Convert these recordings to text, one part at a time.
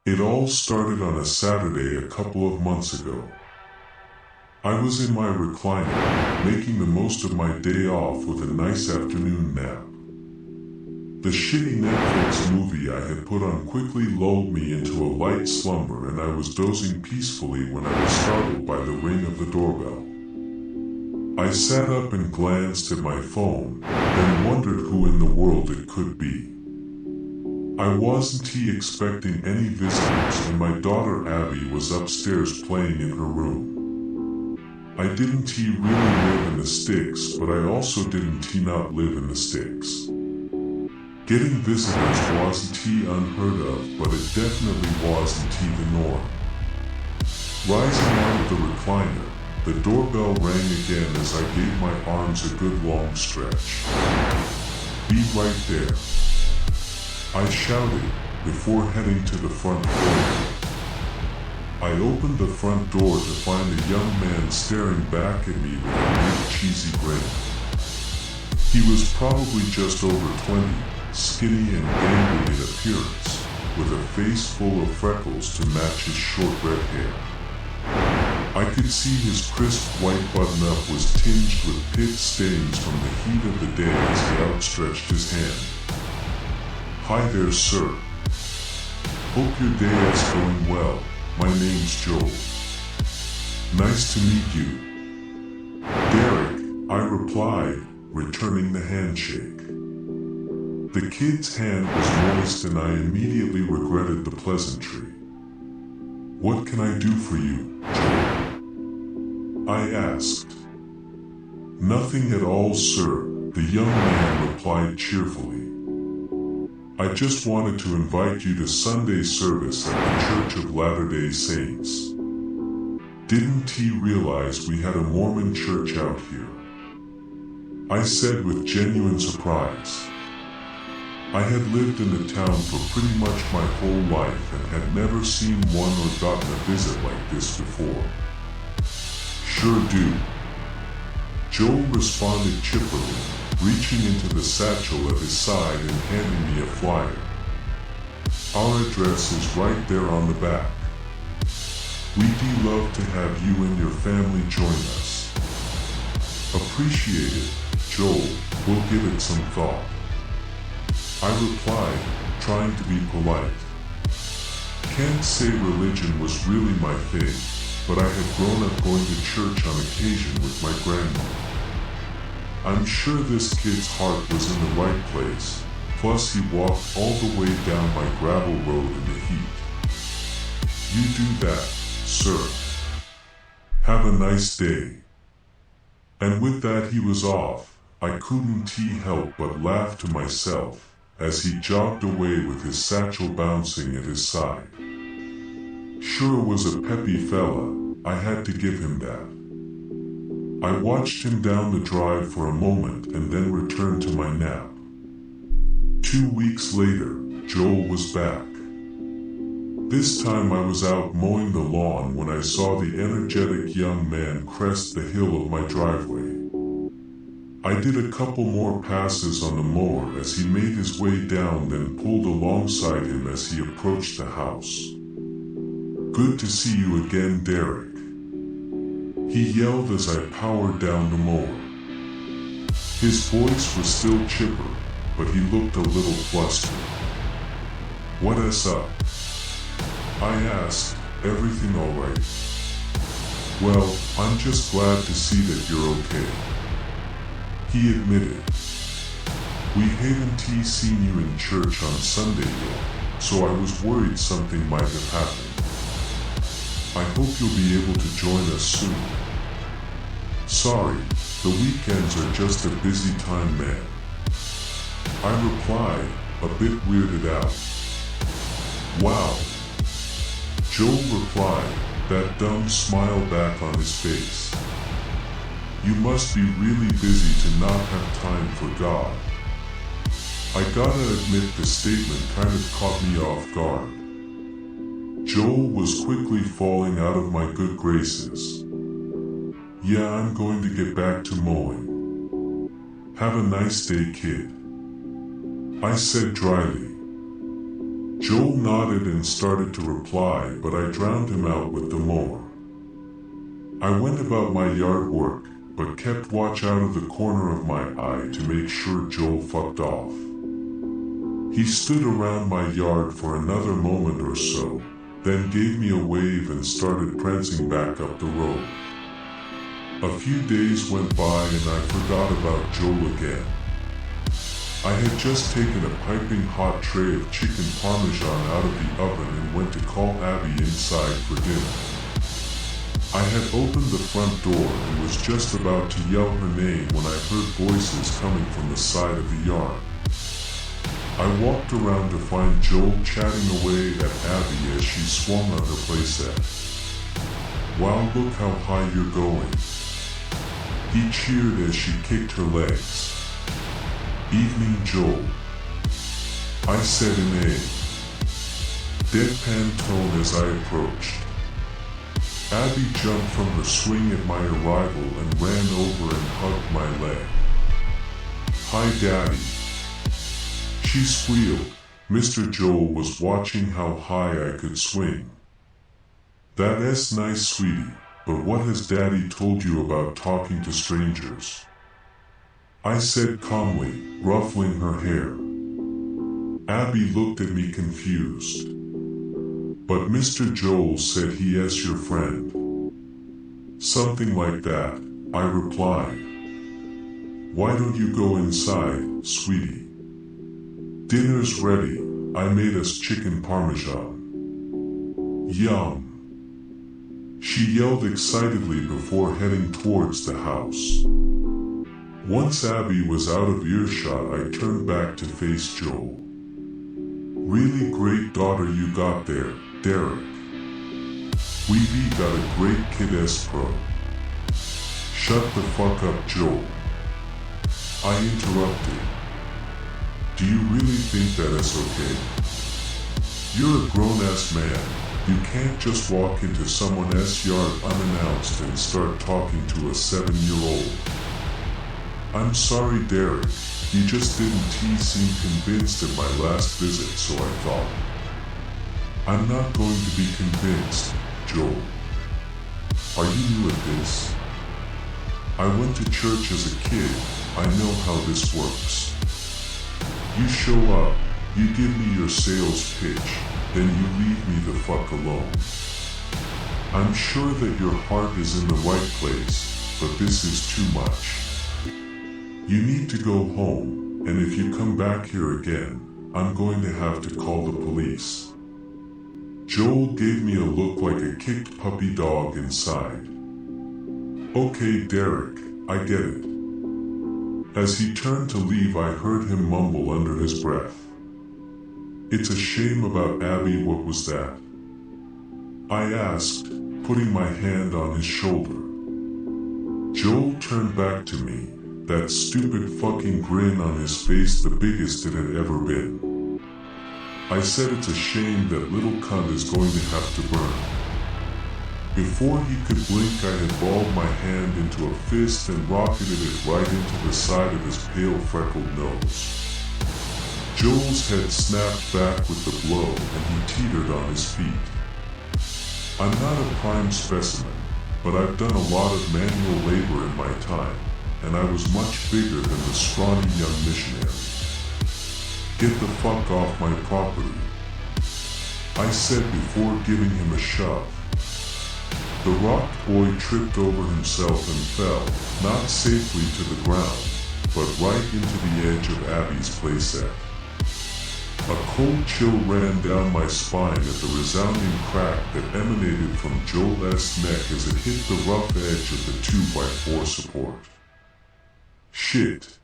It all started on a Saturday a couple of months ago. I was in my recliner, making the most of my day off with a nice afternoon nap. The shitty Netflix movie I had put on quickly lulled me into a light slumber, and I was dozing peacefully when I was startled by the ring of the doorbell. I sat up and glanced at my phone, then wondered who in the world it could be. I wasn't expecting any visitors, and my daughter Abby was upstairs playing in her room. I didn't really live in the sticks, but I also didn't not live in the sticks. Getting visitors wasn't unheard of, but it definitely wasn't the norm. Rising out of the recliner, the doorbell rang again as I gave my arms a good long stretch. "Be right there," I shouted before heading to the front door. I opened the front door to find a young man staring back at me with a big cheesy grin. He was probably just over 20, skinny and gangly in appearance, with a face full of freckles to match his short red hair. I could see his crisp white button-up was tinged with pit stains from the heat of the day as he outstretched his hand. "Hi there, sir. Hope your day is going well. My name's Joel. Nice to meet you." "Derek," I replied, returning the handshake. The kid's hand was moist and I immediately regretted the pleasantry. "What can I do for you, Joel?" I asked. "Nothing at all, sir," the young man replied cheerfully. "I just wanted to invite you to Sunday service at the Church of Latter-day Saints. Didn't he realize we had a Mormon church out here?" I said with genuine surprise. I had lived in the town for pretty much my whole life and had never seen one or gotten a visit like this before. "Sure do," Joel responded chipperly, reaching into the satchel at his side and handing me a flyer. "Our address is right there on the back. We'd love to have you and your family join us." "Appreciate it, Joel. We'll give it some thought," I replied, trying to be polite. Can't say religion was really my thing, but I had grown up going to church on occasion with my grandmother. I'm sure this kid's heart was in the right place, plus he walked all the way down my gravel road in the heat. "You do that, sir. Have a nice day." And with that he was off. I couldn't help but laugh to myself as he jogged away with his satchel bouncing at his side. Sure was a peppy fella, I had to give him that. I watched him down the drive for a moment and then returned to my nap. 2 weeks later, Joel was back. This time I was out mowing the lawn when I saw the energetic young man crest the hill of my driveway. I did a couple more passes on the mower as he made his way down, then pulled alongside him as he approached the house. "Good to see you again, Derek," he yelled as I powered down the mower. His voice was still chipper, but he looked a little flustered. "What's up?" I asked. "Everything all right?" "Well, I'm just glad to see that you're okay," he admitted. "We haven't seen you in church on Sunday yet, so I was worried something might have happened. I hope you'll be able to join us soon." "Sorry, the weekends are just a busy time, man," I replied, a bit weirded out. "Wow," Joel replied, that dumb smile back on his face. "You must be really busy to not have time for God." I gotta admit the statement kind of caught me off guard. Joel was quickly falling out of my good graces. "Yeah, I'm going to get back to mowing. Have a nice day, kid," I said dryly. Joel nodded and started to reply, but I drowned him out with the mower. I went about my yard work, but kept watch out of the corner of my eye to make sure Joel fucked off. He stood around my yard for another moment or so, then gave me a wave and started prancing back up the road. A few days went by and I forgot about Joel again. I had just taken a piping hot tray of chicken parmesan out of the oven and went to call Abby inside for dinner. I had opened the front door and was just about to yell her name when I heard voices coming from the side of the yard. I walked around to find Joel chatting away at Abby as she swung on her playset. "Wow, look how high you're going." He cheered as she kicked her legs. "Evening, Joel," I said in a deadpan tone as I approached. Abby jumped from her swing at my arrival and ran over and hugged my leg. "Hi, Daddy," she squealed. Mr. Joel was watching how high I could swing. "That's nice, sweetie, but what has Daddy told you about talking to strangers?" I said calmly, ruffling her hair. Abby looked at me confused. "But Mr. Joel said he is your friend." "Something like that," I replied. "Why don't you go inside, sweetie? Dinner's ready. I made us chicken parmesan." "Yum," she yelled excitedly before heading towards the house. Once Abby was out of earshot, I turned back to face Joel. "Really great daughter you got there, Derek. We've got a great kid pro." "Shut the fuck up, Joel," I interrupted. "Do you really think that is okay? You're a grown-ass man. You can't just walk into someone else's yard unannounced and start talking to a 7-year-old. "I'm sorry, Derek. You just didn't seem convinced at my last visit, so I thought." "I'm not going to be convinced, Joel. Are you new at this? I went to church as a kid. I know how this works. You show up, you give me your sales pitch, then you leave me the fuck alone. I'm sure that your heart is in the right place, but this is too much. You need to go home, and if you come back here again, I'm going to have to call the police." Joel gave me a look like a kicked puppy dog inside. "Okay, Derek, I get it." As he turned to leave, I heard him mumble under his breath, "It's a shame about Abby. What was that?" I asked, putting my hand on his shoulder. Joel turned back to me, that stupid fucking grin on his face, the biggest it had ever been. I said, "It's a shame that little cunt is going to have to burn." Before he could blink, I had balled my hand into a fist and rocketed it right into the side of his pale, freckled nose. Joel's head snapped back with the blow and he teetered on his feet. I'm not a prime specimen, but I've done a lot of manual labor in my time, and I was much bigger than the scrawny young missionary. "Get the fuck off my property," I said before giving him a shove. The rock boy tripped over himself and fell, not safely to the ground, but right into the edge of Abby's playset. A cold chill ran down my spine at the resounding crack that emanated from Joel's neck as it hit the rough edge of the 2x4 support. "Shit,"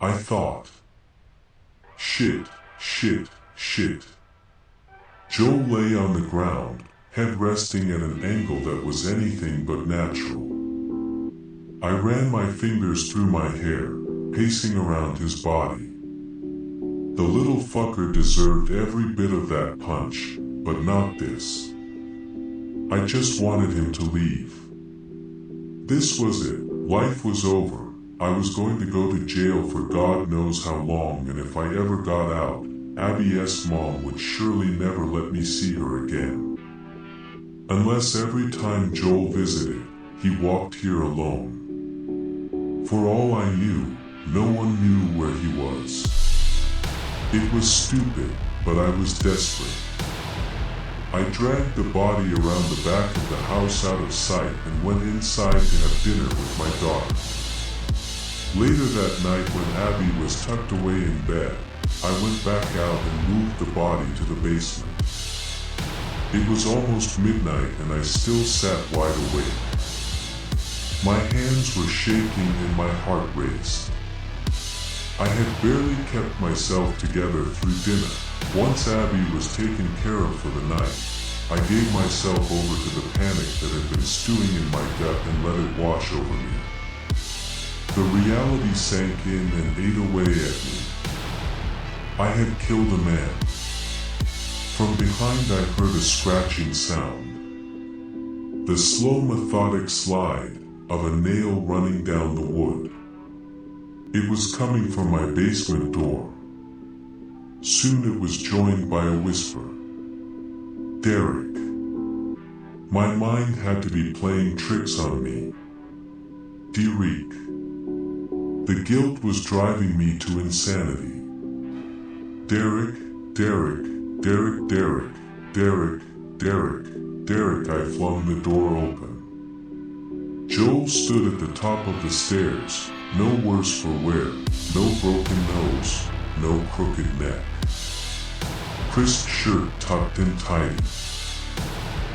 I thought. Shit, shit, shit. Joel lay on the ground, head resting at an angle that was anything but natural. I ran my fingers through my hair, pacing around his body. The little fucker deserved every bit of that punch, but not this. I just wanted him to leave. This was it. Life was over. I was going to go to jail for God knows how long, and if I ever got out, Abby's mom would surely never let me see her again. Unless every time Joel visited, he walked here alone. For all I knew, no one knew where he was. It was stupid, but I was desperate. I dragged the body around the back of the house out of sight and went inside to have dinner with my daughter. Later that night, when Abby was tucked away in bed, I went back out and moved the body to the basement. It was almost midnight and I still sat wide awake. My hands were shaking and my heart raced. I had barely kept myself together through dinner. Once Abby was taken care of for the night, I gave myself over to the panic that had been stewing in my gut and let it wash over me. The reality sank in and ate away at me. I had killed a man. From behind I heard a scratching sound. The slow, methodic slide of a nail running down the wood. It was coming from my basement door. Soon it was joined by a whisper. Derek. My mind had to be playing tricks on me. Derek. The guilt was driving me to insanity. Derek, Derek, Derek, Derek, Derek, Derek, Derek. I flung the door open. Joel stood at the top of the stairs, no worse for wear, no broken nose, no crooked neck. Crisp shirt tucked in tidy.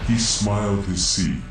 He smiled his seed.